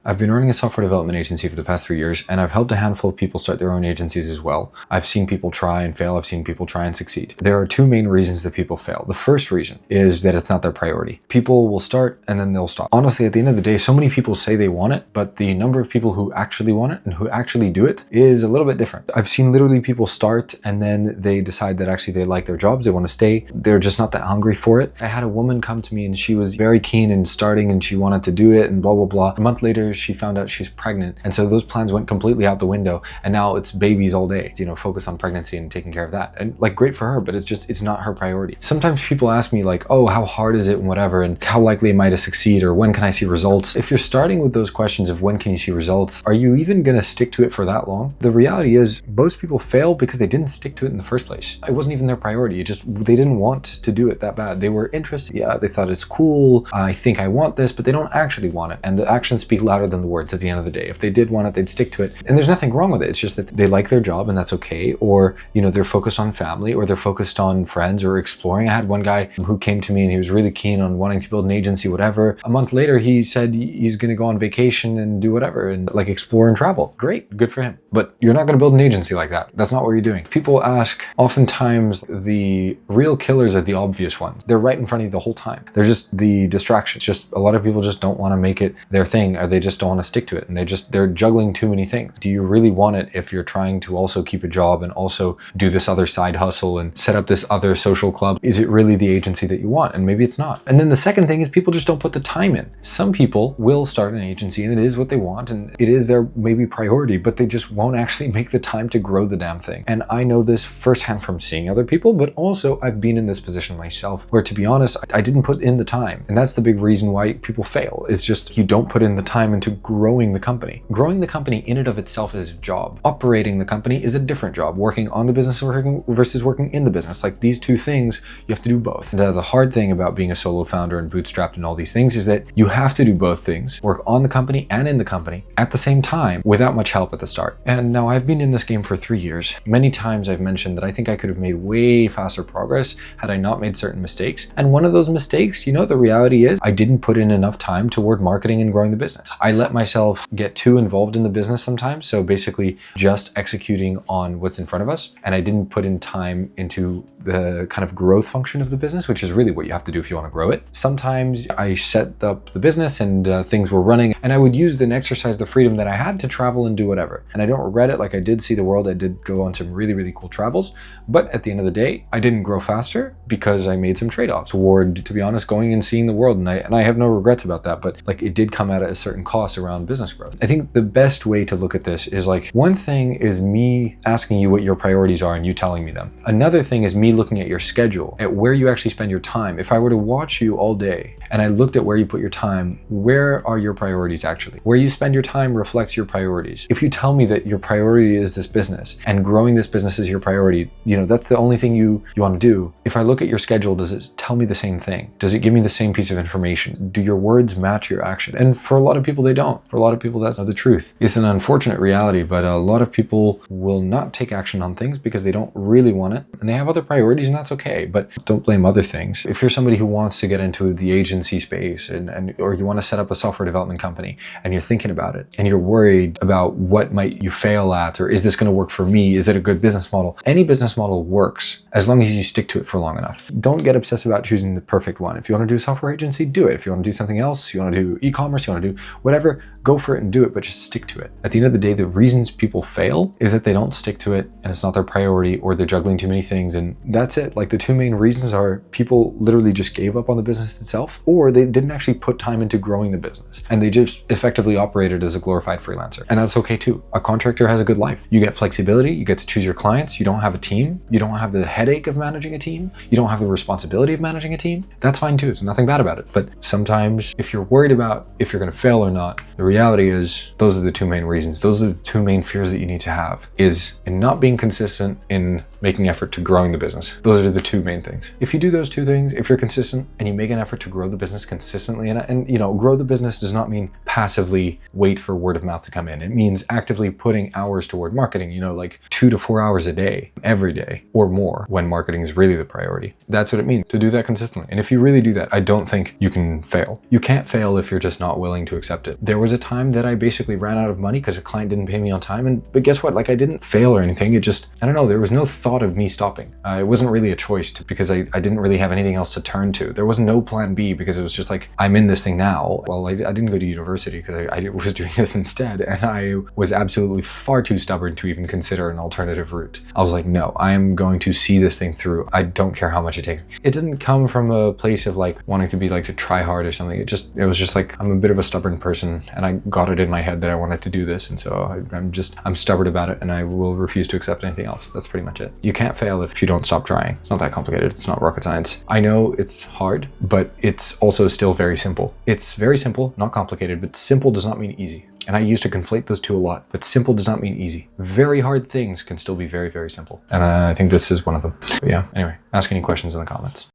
I've been running a software development agency for the past 3 years, and I've helped a handful of people start their own agencies as well. I've seen people try and fail. I've seen people try and succeed. There are two main reasons that people fail. The first reason is that it's not their priority. People will start and then they'll stop. Honestly, at the end of the day, so many people say they want it, but the number of people who actually want it and who actually do it is a little bit different. I've seen literally people start and then they decide that actually they like their jobs, they want to stay, they're just not that hungry for it. I had a woman come to me and she was very keen in starting and she wanted to do it and blah, blah, blah. A month later, she found out she's pregnant. And so those plans went completely out the window. And now it's babies all day, focus on pregnancy and taking care of that. And like, great for her, but it's not her priority. Sometimes people ask me like, oh, how hard is it and whatever, and how likely am I to succeed, or when can I see results? If you're starting with those questions of when can you see results, are you even gonna stick to it for that long? The reality is most people fail because they didn't stick to it in the first place. It wasn't even their priority. They didn't want to do it that bad. They were interested. Yeah, they thought it's cool. I think I want this, but they don't actually want it. And the actions speak louder than the words at the end of the day. If they did want it, they'd stick to it. And there's nothing wrong with it. It's just that they like their job and that's okay. Or, they're focused on family, or they're focused on friends or exploring. I had one guy who came to me and he was really keen on wanting to build an agency, whatever. A month later, he said he's going to go on vacation and do whatever and like explore and travel. Great, good for him. But you're not going to build an agency like that. That's not what you're doing. People ask, oftentimes the real killers are the obvious ones. They're right in front of you the whole time. They're just the distractions. Just a lot of people just don't want to make it their thing, or they just don't want to stick to it. And they're juggling too many things. Do you really want it if you're trying to also keep a job and also do this other side hustle and set up this other social club? Is it really the agency that you want? And maybe it's not. And then the second thing is people just don't put the time in. Some people will start an agency and it is what they want and it is their maybe priority, but they just won't actually make the time to grow the damn thing. And I know this firsthand from seeing other people, but also I've been in this position myself where, to be honest, I didn't put in the time. And that's the big reason why people fail. It's just you don't put in the time into growing the company. Growing the company in and of itself is a job. Operating the company is a different job. Working on the business versus working in the business. Like, these two things, you have to do both. And the hard thing about being a solo founder and bootstrapped and all these things is that you have to do both things, work on the company and in the company at the same time without much help at the start. And now I've been in this game for 3 years. Many times I've mentioned that I think I could have made way faster progress had I not made certain mistakes. And one of those mistakes, the reality is I didn't put in enough time toward marketing and growing the business. I let myself get too involved in the business sometimes. So basically just executing on what's in front of us. And I didn't put in time into the kind of growth function of the business, which is really what you have to do if you want to grow it. Sometimes I set up the business and things were running, and I would use and exercise the freedom that I had to travel and do whatever. And I don't regret it. Like, I did see the world. I did go on some really, really cool travels. But at the end of the day, I didn't grow faster because I made some trade-offs toward, to be honest, going and seeing the world. And I have no regrets about that. But like, it did come at a certain cost around business growth. I think the best way to look at this is like, one thing is me asking you what your priorities are and you telling me them. Another thing is me looking at your schedule, at where you actually spend your time. If I were to watch you all day and I looked at where you put your time, where are your priorities actually? Where you spend your time reflects your priorities. If you tell me that your priority is this business and growing this business is your priority, that's the only thing you want to do. If I look at your schedule, does it tell me the same thing? Does it give me the same piece of information? Do your words match your action? And for a lot of people, they don't. For a lot of people, that's not the truth. It's an unfortunate reality, but a lot of people will not take action on things because they don't really want it and they have other priorities, and that's okay. But don't blame other things. If you're somebody who wants to get into the agency space or you want to set up a software development company and you're thinking about it and you're worried about what might you fail at, or is this going to work for me? Is it a good business model? Any business model works as long as you stick to it for long enough. Don't get obsessed about choosing the perfect one. If you want to do a software agency, do it. If you want to do something else, you want to do e-commerce, you want to do whatever, go for it and do it, but just stick to it. At the end of the day, the reasons people fail is that they don't stick to it and it's not their priority, or they're juggling too many things, and that's it. Like, the two main reasons are people literally just gave up on the business itself, or they didn't actually put time into growing the business and they just effectively operated as a glorified freelancer. And that's okay too. A contractor has a good life. You get flexibility, you get to choose your clients, you don't have a team, you don't have the headache of managing a team, you don't have the responsibility of managing a team. That's fine too. There's nothing bad about it. But sometimes if you're worried about if you're going to fail or not, the reality is those are the two main reasons. Those are the two main fears that you need to have, is in not being consistent, in making effort to growing the business. Those are the two main things. If you do those two things, if you're consistent and you make an effort to grow the business consistently, and you know, grow the business does not mean passively wait for word of mouth to come in. It means actively putting hours toward marketing, you know, like 2 to 4 hours a day, every day or more, when marketing is really the priority. That's what it means to do that consistently. And if you really do that, I don't think you can fail. You can't fail if you're just not willing to accept it. There was a time that I basically ran out of money because a client didn't pay me on time, but guess what? Like, I didn't fail or anything. It just, I don't know, there was no thought of me stopping. It wasn't really a choice because I didn't really have anything else to turn to. There was no plan B because it was just like, I'm in this thing now. Well, I didn't go to university because I was doing this instead, and I was absolutely far too stubborn to even consider an alternative route. I was like, no, I am going to see this thing through. I don't care how much it takes. It didn't come from a place of like wanting to be like to try hard or something. It was just like, I'm a bit of a stubborn person, and I got it in my head that I wanted to do this, and so I'm stubborn about it, and I will refuse to accept anything else. That's pretty much it. You can't fail if you don't stop trying. It's not that complicated. It's not rocket science. I know it's hard, but it's also still very simple. It's very simple, not complicated, but simple does not mean easy. And I used to conflate those two a lot, but simple does not mean easy. Very hard things can still be very, very simple. And I think this is one of them. But yeah, anyway, ask any questions in the comments.